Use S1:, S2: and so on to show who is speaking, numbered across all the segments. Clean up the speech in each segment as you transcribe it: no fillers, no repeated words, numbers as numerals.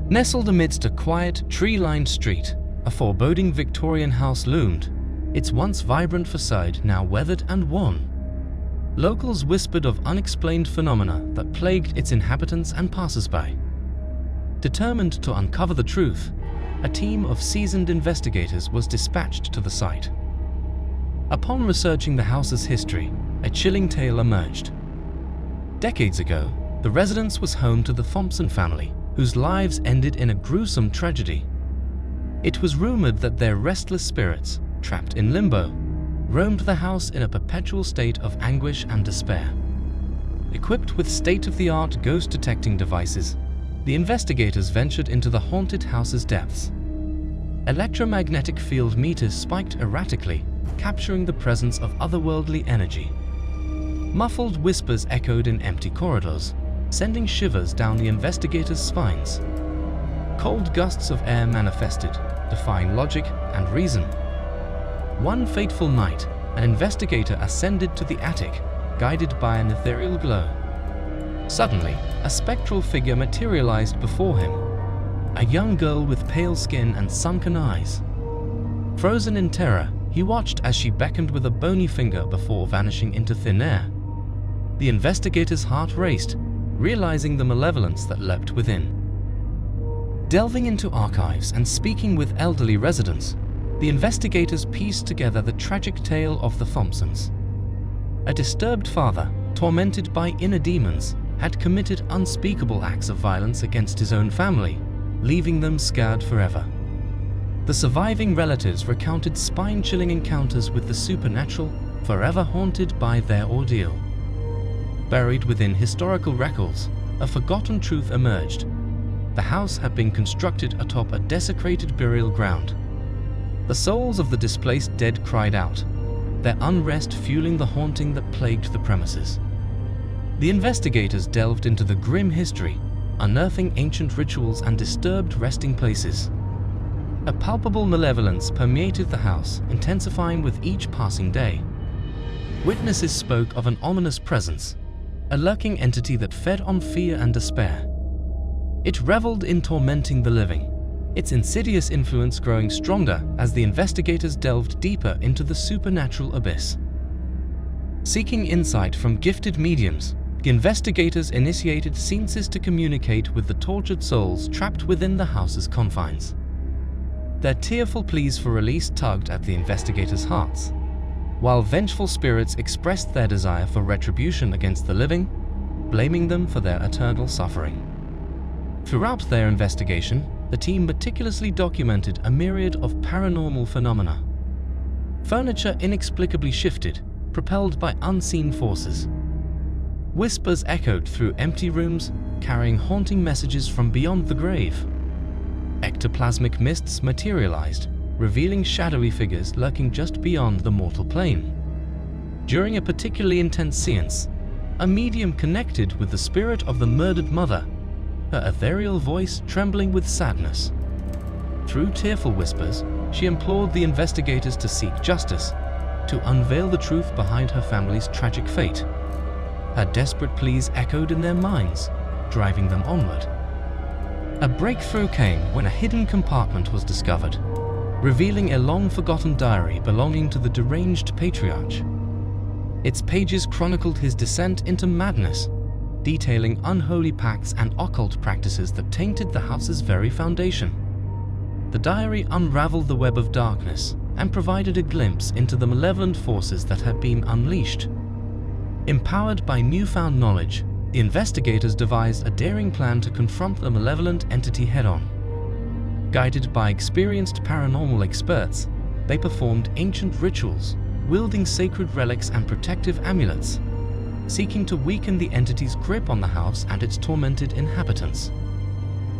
S1: Nestled amidst a quiet, tree-lined street, a foreboding Victorian house loomed, its once vibrant facade now weathered and worn. Locals whispered of unexplained phenomena that plagued its inhabitants and passers-by. Determined to uncover the truth, a team of seasoned investigators was dispatched to the site. Upon researching the house's history, a chilling tale emerged. Decades ago, the residence was home to the Thompson family, whose lives ended in a gruesome tragedy. It was rumored that their restless spirits, trapped in limbo, roamed the house in a perpetual state of anguish and despair. Equipped with state-of-the-art ghost-detecting devices, the investigators ventured into the haunted house's depths. Electromagnetic field meters spiked erratically, capturing the presence of otherworldly energy. Muffled whispers echoed in empty corridors, sending shivers down the investigators' spines. Cold gusts of air manifested, defying logic and reason. One fateful night, an investigator ascended to the attic, guided by an ethereal glow. Suddenly, a spectral figure materialized before him, a young girl with pale skin and sunken eyes. Frozen in terror, he watched as she beckoned with a bony finger before vanishing into thin air. The investigator's heart raced, realizing the malevolence that leapt within. Delving into archives and speaking with elderly residents, the investigators pieced together the tragic tale of the Thompsons. A disturbed father, tormented by inner demons, had committed unspeakable acts of violence against his own family, leaving them scarred forever. The surviving relatives recounted spine-chilling encounters with the supernatural, forever haunted by their ordeal. Buried within historical records, a forgotten truth emerged. The house had been constructed atop a desecrated burial ground. The souls of the displaced dead cried out, their unrest fueling the haunting that plagued the premises. The investigators delved into the grim history, unearthing ancient rituals and disturbed resting places. A palpable malevolence permeated the house, intensifying with each passing day. Witnesses spoke of an ominous presence, a lurking entity that fed on fear and despair. It reveled in tormenting the living, its insidious influence growing stronger as the investigators delved deeper into the supernatural abyss. Seeking insight from gifted mediums, the investigators initiated seances to communicate with the tortured souls trapped within the house's confines. Their tearful pleas for release tugged at the investigators' hearts, while vengeful spirits expressed their desire for retribution against the living, blaming them for their eternal suffering. Throughout their investigation, the team meticulously documented a myriad of paranormal phenomena. Furniture inexplicably shifted, propelled by unseen forces. Whispers echoed through empty rooms, carrying haunting messages from beyond the grave. Ectoplasmic mists materialized, revealing shadowy figures lurking just beyond the mortal plane. During a particularly intense seance, a medium connected with the spirit of the murdered mother, her ethereal voice trembling with sadness. Through tearful whispers, she implored the investigators to seek justice, to unveil the truth behind her family's tragic fate. Her desperate pleas echoed in their minds, driving them onward. A breakthrough came when a hidden compartment was discovered, revealing a long-forgotten diary belonging to the deranged patriarch. Its pages chronicled his descent into madness, detailing unholy pacts and occult practices that tainted the house's very foundation. The diary unraveled the web of darkness and provided a glimpse into the malevolent forces that had been unleashed. Empowered by newfound knowledge, the investigators devised a daring plan to confront the malevolent entity head-on. Guided by experienced paranormal experts, they performed ancient rituals, wielding sacred relics and protective amulets, seeking to weaken the entity's grip on the house and its tormented inhabitants.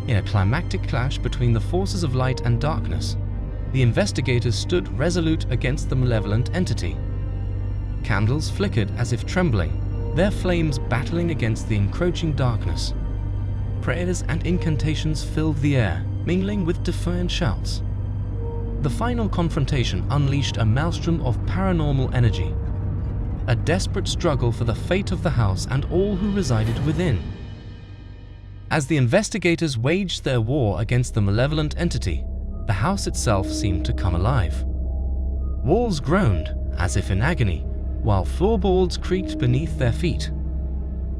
S1: In a climactic clash between the forces of light and darkness, the investigators stood resolute against the malevolent entity. Candles flickered as if trembling, their flames battling against the encroaching darkness. Prayers and incantations filled the air, mingling with defiant shouts. The final confrontation unleashed a maelstrom of paranormal energy, a desperate struggle for the fate of the house and all who resided within. As the investigators waged their war against the malevolent entity, the house itself seemed to come alive. Walls groaned, as if in agony, while floorboards creaked beneath their feet.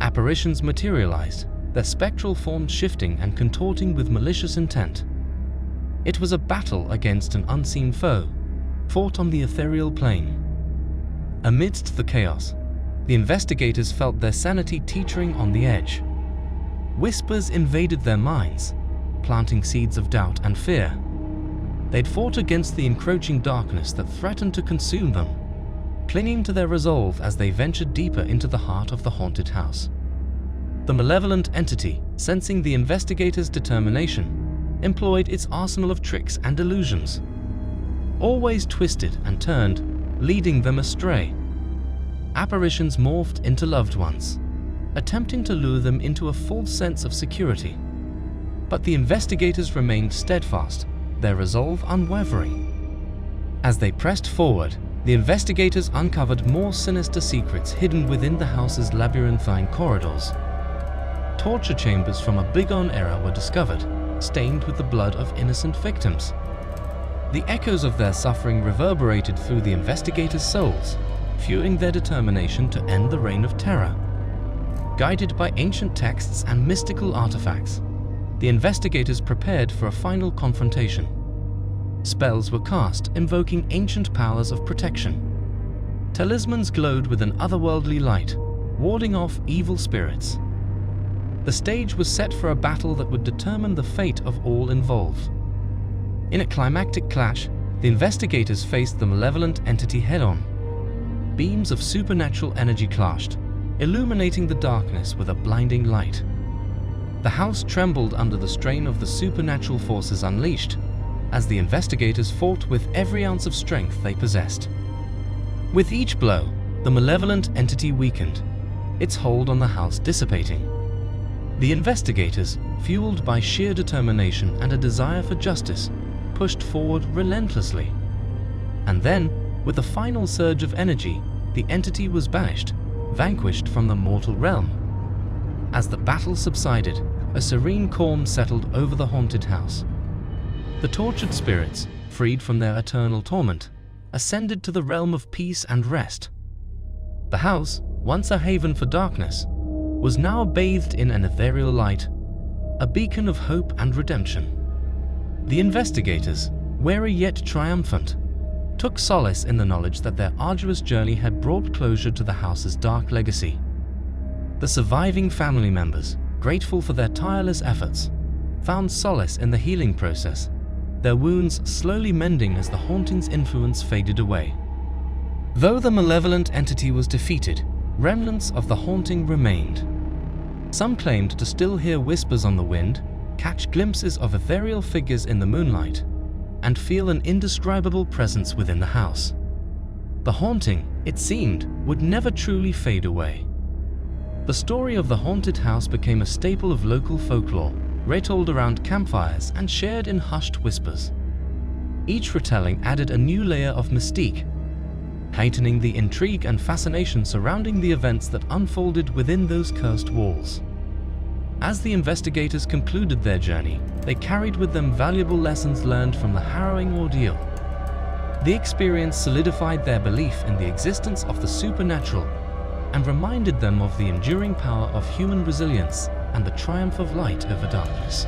S1: Apparitions materialized, their spectral forms shifting and contorting with malicious intent. It was a battle against an unseen foe, fought on the ethereal plane. Amidst the chaos, the investigators felt their sanity teetering on the edge. Whispers invaded their minds, planting seeds of doubt and fear. They'd fought against the encroaching darkness that threatened to consume them, clinging to their resolve as they ventured deeper into the heart of the haunted house. The malevolent entity, sensing the investigators' determination, employed its arsenal of tricks and illusions. Always twisted and turned, leading them astray. Apparitions morphed into loved ones, attempting to lure them into a false sense of security. But the investigators remained steadfast, their resolve unwavering. As they pressed forward, the investigators uncovered more sinister secrets hidden within the house's labyrinthine corridors. Torture chambers from a bygone era were discovered, stained with the blood of innocent victims. The echoes of their suffering reverberated through the investigators' souls, fueling their determination to end the reign of terror. Guided by ancient texts and mystical artifacts, the investigators prepared for a final confrontation. Spells were cast, invoking ancient powers of protection. Talismans glowed with an otherworldly light, warding off evil spirits. The stage was set for a battle that would determine the fate of all involved. In a climactic clash, the investigators faced the malevolent entity head-on. Beams of supernatural energy clashed, illuminating the darkness with a blinding light. The house trembled under the strain of the supernatural forces unleashed, as the investigators fought with every ounce of strength they possessed. With each blow, the malevolent entity weakened, its hold on the house dissipating. The investigators, fueled by sheer determination and a desire for justice, pushed forward relentlessly. And then, with a final surge of energy, the entity was banished, vanquished from the mortal realm. As the battle subsided, a serene calm settled over the haunted house. The tortured spirits, freed from their eternal torment, ascended to the realm of peace and rest. The house, once a haven for darkness, was now bathed in an ethereal light, a beacon of hope and redemption. The investigators, wary yet triumphant, took solace in the knowledge that their arduous journey had brought closure to the house's dark legacy. The surviving family members, grateful for their tireless efforts, found solace in the healing process, their wounds slowly mending as the haunting's influence faded away. Though the malevolent entity was defeated, remnants of the haunting remained. Some claimed to still hear whispers on the wind, catch glimpses of ethereal figures in the moonlight, and feel an indescribable presence within the house. The haunting, it seemed, would never truly fade away. The story of the haunted house became a staple of local folklore, retold around campfires and shared in hushed whispers. Each retelling added a new layer of mystique, heightening the intrigue and fascination surrounding the events that unfolded within those cursed walls. As the investigators concluded their journey, they carried with them valuable lessons learned from the harrowing ordeal. The experience solidified their belief in the existence of the supernatural and reminded them of the enduring power of human resilience and the triumph of light over darkness.